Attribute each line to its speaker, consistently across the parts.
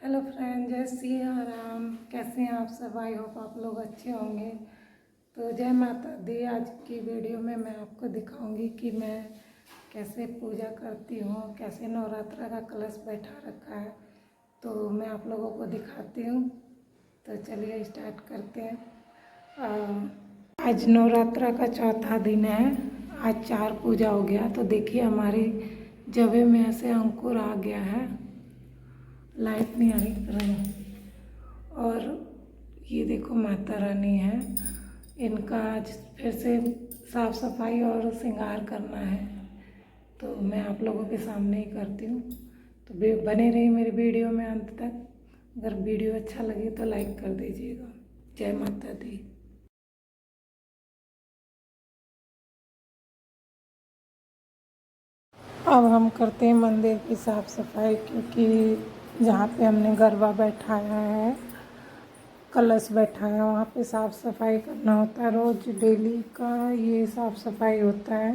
Speaker 1: Hello friend, जय सिया राम। कैसे हैं आप सब? आई होप आप लोग अच्छे होंगे। तो जय माता दी। आज की वीडियो में मैं आपको दिखाऊंगी कि मैं कैसे पूजा करती हूँ, कैसे नवरात्रा का कलश बैठा रखा है। तो मैं आप लोगों को दिखाती हूँ। तो चलिए स्टार्ट करते हैं। आज नवरात्रा का चौथा दिन है। आज 4 पूजा हो गया। तो देखिए हमारी जबे में ऐसे अंकुर आ गया है। लाइट नहीं आ रही। और ये देखो माता रानी है। इनका आज फिर से साफ सफाई और श्रृंगार करना है। तो मैं आप लोगों के सामने ही करती हूँ। तो बने रहिए मेरी वीडियो में अंत तक। अगर वीडियो अच्छा लगे तो लाइक कर दीजिएगा। जय माता दी। अब हम करते हैं मंदिर की साफ़ सफाई, क्योंकि जहाँ पे हमने गरबा बैठाया है, कलश बैठा है, वहाँ पे साफ़ सफाई करना होता है। रोज़ डेली का ये साफ़ सफाई होता है,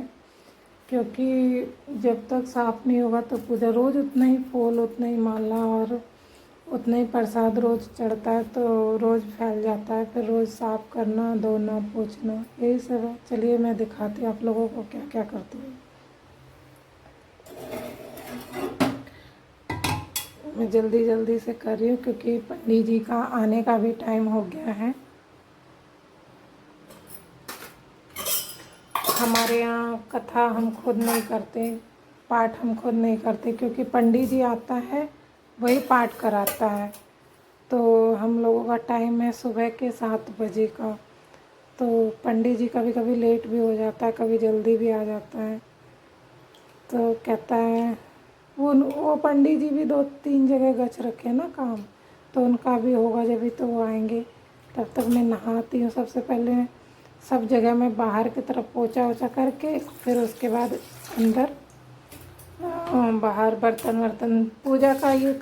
Speaker 1: क्योंकि जब तक साफ़ नहीं होगा तो पूजा रोज़ उतना ही फूल, उतना ही माला और उतना ही प्रसाद रोज़ चढ़ता है, तो रोज़ फैल जाता है। फिर रोज़ साफ़ करना, धोना, पोंछना, यही सब है। चलिए मैं दिखाती हूँ आप लोगों को क्या क्या करती हूँ। मैं जल्दी जल्दी से कर रही हूँ क्योंकि पंडित जी का आने का भी टाइम हो गया है। हमारे यहाँ कथा हम खुद नहीं करते, पाठ हम खुद नहीं करते, क्योंकि पंडित जी आता है वही पाठ कराता है। तो हम लोगों का टाइम है सुबह के 7 बजे का। तो पंडित जी कभी कभी लेट भी हो जाता है, कभी जल्दी भी आ जाता है। तो कहता है वो पंडित जी भी 2-3 जगह गच रखे हैं ना काम, तो उनका भी होगा जब भी तो वो आएंगे। तब तक मैं नहाती हूँ। सबसे पहले सब जगह मैं बाहर की तरफ पोछा वोछा करके, फिर उसके बाद अंदर बाहर बर्तन वर्तन पूजा का ये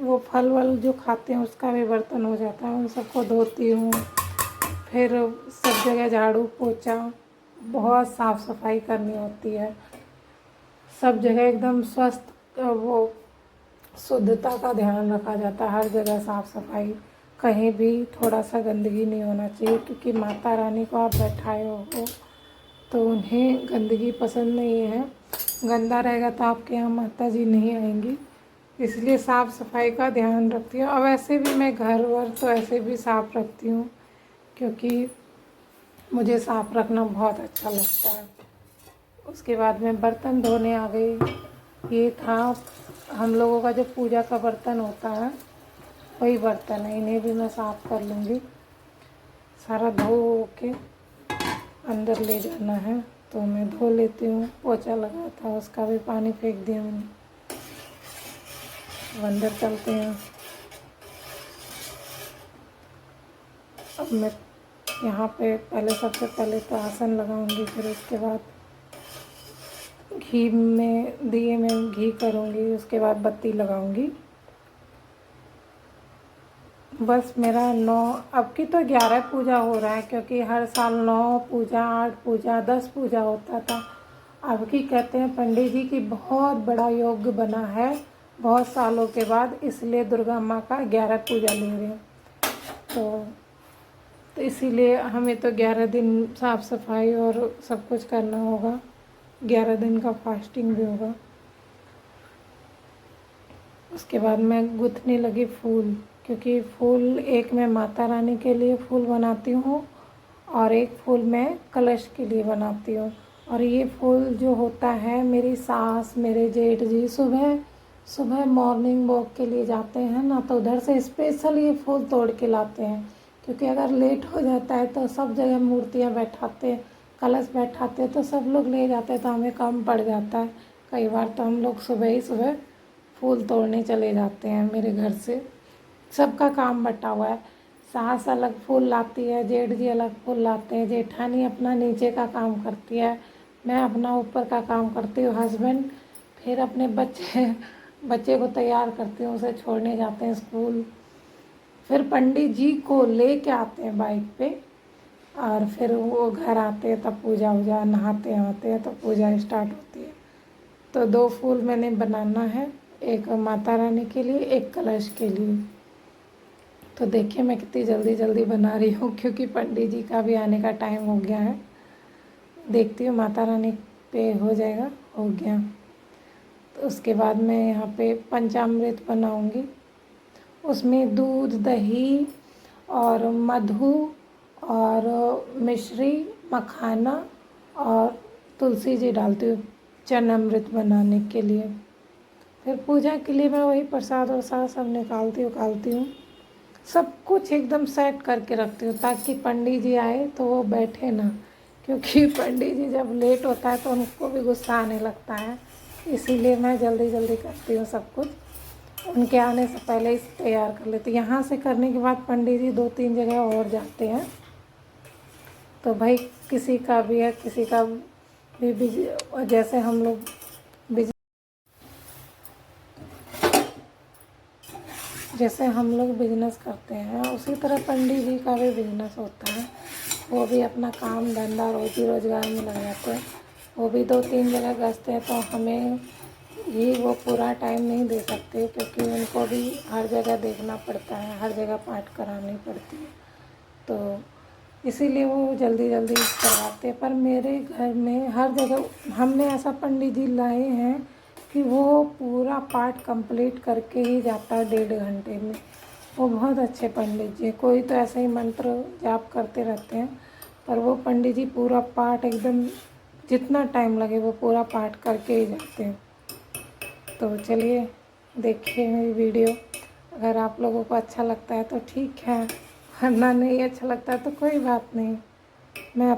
Speaker 1: वो फल वल जो खाते हैं उसका भी बर्तन हो जाता है, उन सबको धोती हूँ। फिर सब जगह झाड़ू पोछा, बहुत साफ़ सफाई करनी होती है। सब जगह एकदम स्वस्थ वो शुद्धता का ध्यान रखा जाता है। हर जगह साफ़ सफाई, कहीं भी थोड़ा सा गंदगी नहीं होना चाहिए, क्योंकि माता रानी को आप बैठाए हो तो उन्हें गंदगी पसंद नहीं है। गंदा रहेगा तो आपके यहाँ माता जी नहीं आएंगी, इसलिए साफ़ सफाई का ध्यान रखती हूँ। और वैसे भी मैं घर वर तो ऐसे भी साफ़ रखती हूँ, क्योंकि मुझे साफ़ रखना बहुत अच्छा लगता है। उसके बाद में बर्तन धोने आ गई। ये था हम लोगों का जो पूजा का बर्तन होता है, वही बर्तन है। इन्हें भी मैं साफ़ कर लूँगी। सारा धो के अंदर ले जाना है, तो मैं धो लेती हूँ। पोछा लगा था उसका भी पानी फेंक दिया मैंने। अब अंदर चलते हैं। अब मैं यहाँ पे पहले सबसे पहले तो आसन लगाऊंगी, फिर उसके बाद घी में दिए में घी करूँगी, उसके बाद बत्ती लगाऊंगी। बस मेरा 9, अब की तो 11 पूजा हो रहा है, क्योंकि हर साल 9 पूजा, 8 पूजा, 10 पूजा होता था। अब की कहते हैं पंडित जी की बहुत बड़ा योग बना है बहुत सालों के बाद, इसलिए दुर्गा माँ का 11 पूजा ले रहे हैं। तो इसीलिए हमें तो 11 दिन साफ़ सफाई और सब कुछ करना होगा। 11 दिन का फास्टिंग भी होगा। उसके बाद मैं गूँथने लगी फूल, क्योंकि फूल एक मैं माता रानी के लिए फूल बनाती हूँ और एक फूल मैं कलश के लिए बनाती हूँ। और ये फूल जो होता है, मेरी सास, मेरे जेठ जी सुबह सुबह मॉर्निंग वॉक के लिए जाते हैं ना, तो उधर से स्पेशल ये फूल तोड़ के लाते हैं। क्योंकि अगर लेट हो जाता है तो सब जगह मूर्तियाँ बैठाते, कलश बैठाते, तो सब लोग ले जाते हैं, तो हमें कम पड़ जाता है। कई बार तो हम लोग सुबह ही सुबह फूल तोड़ने चले जाते हैं। मेरे घर से सबका काम बटा हुआ है। सास अलग फूल लाती है, जेठ जी अलग फूल लाते हैं, जेठानी अपना नीचे का काम करती है, मैं अपना ऊपर का काम करती हूँ। हस्बैंड फिर अपने बच्चे को तैयार करती हूँ, उसे छोड़ने जाते हैं स्कूल। फिर पंडित जी को लेके आते हैं बाइक पे, और फिर वो घर आते हैं, तब पूजा नहाते आते हैं तो पूजा स्टार्ट होती है। तो 2 फूल मैंने बनाना है, एक माता रानी के लिए, एक कलश के लिए। तो देखिए मैं कितनी जल्दी जल्दी बना रही हूँ, क्योंकि पंडित जी का भी आने का टाइम हो गया है। देखती हूँ माता रानी पे हो जाएगा, हो गया तो उसके बाद मैं यहाँ पे पंचामृत बनाऊँगी। उसमें दूध, दही और मधु और मिश्री, मखाना और तुलसी जी डालती हूँ चरणामृत बनाने के लिए। फिर पूजा के लिए मैं वही प्रसाद वरसाद सब निकालती हूँ। सब कुछ एकदम सेट करके रखती हूँ ताकि पंडित जी आए तो वो बैठे ना, क्योंकि पंडित जी जब लेट होता है तो उनको भी गुस्सा आने लगता है। इसीलिए मैं जल्दी जल्दी करती हूँ सब कुछ, उनके आने से पहले ही तैयार कर लेती हूँ। यहाँ से करने के बाद पंडित जी 2-3 जगह और जाते हैं। तो भाई किसी का भी है, किसी का भी जैसे हम लोग बिजनेस करते हैं, उसी तरह पंडित जी का भी बिजनेस होता है। वो भी अपना काम धंधा रोजी रोजगार में लग जाते हैं। वो भी 2-3 जगह गश्त हैं, तो हमें ही वो पूरा टाइम नहीं दे सकते, क्योंकि उनको भी हर जगह देखना पड़ता है, हर जगह पाठ करानी पड़ती है। तो इसीलिए वो जल्दी जल्दी करवाते हैं। पर मेरे घर में हर जगह हमने ऐसा पंडित जी लाए हैं कि वो पूरा पाठ कंप्लीट करके ही जाता है 1.5 घंटे में। वो बहुत अच्छे पंडित जी। कोई तो ऐसे ही मंत्र जाप करते रहते हैं, पर वो पंडित जी पूरा पाठ एकदम जितना टाइम लगे वो पूरा पाठ करके ही जाते हैं। तो चलिए देखिए मेरी वीडियो, अगर आप लोगों को अच्छा लगता है तो ठीक है, वरना नहीं अच्छा लगता है तो कोई बात नहीं। मैं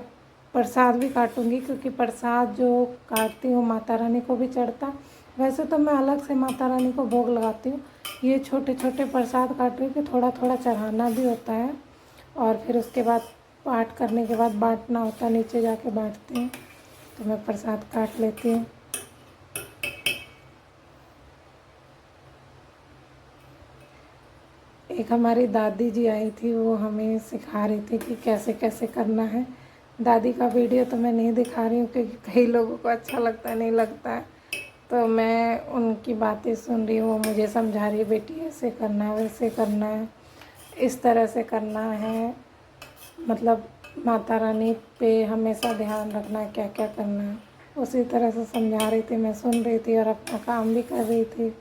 Speaker 1: प्रसाद भी काटूंगी, क्योंकि प्रसाद जो काटती हूँ माता रानी को भी चढ़ता। वैसे तो मैं अलग से माता रानी को भोग लगाती हूँ, ये छोटे छोटे प्रसाद काट रही हूँ कि थोड़ा थोड़ा चढ़ाना भी होता है, और फिर उसके बाद पाठ करने के बाद बांटना होता है, नीचे जाके बांटते हैं। तो मैं प्रसाद काट लेती हूँ। एक हमारी दादी जी आई थी, वो हमें सिखा रही थी कि कैसे कैसे करना है। दादी का वीडियो तो मैं नहीं दिखा रही हूँ, क्योंकि कई लोगों को अच्छा लगता नहीं लगता है। तो मैं उनकी बातें सुन रही हूँ, वो मुझे समझा रही है, बेटी ऐसे करना है, वैसे करना है, इस तरह से करना है, मतलब माता रानी पे हमेशा ध्यान रखना है, क्या क्या करना है। उसी तरह से समझा रही थी, मैं सुन रही थी और अपना काम भी कर रही थी।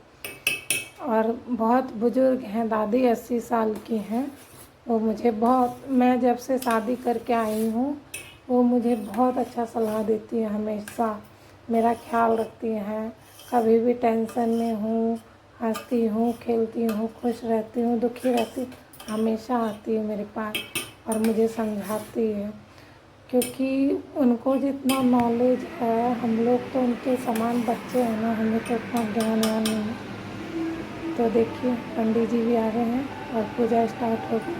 Speaker 1: और बहुत बुज़ुर्ग हैं, दादी 80 साल की हैं। वो मुझे बहुत, मैं जब से शादी करके आई हूँ वो मुझे बहुत अच्छा सलाह देती है, हमेशा मेरा ख्याल रखती हैं। कभी भी टेंशन में हूँ, हंसती हूँ, खेलती हूँ, खुश रहती हूँ, दुखी रहती हूँ, हमेशा आती है मेरे पास और मुझे समझाती है। क्योंकि उनको जितना नॉलेज है, हम लोग तो उनके समान बच्चे हैं ना, हमें तो उतना ज्ञान व्यान नहीं है। तो देखिए पंडित जी भी आ गए हैं और पूजा स्टार्ट हो गई।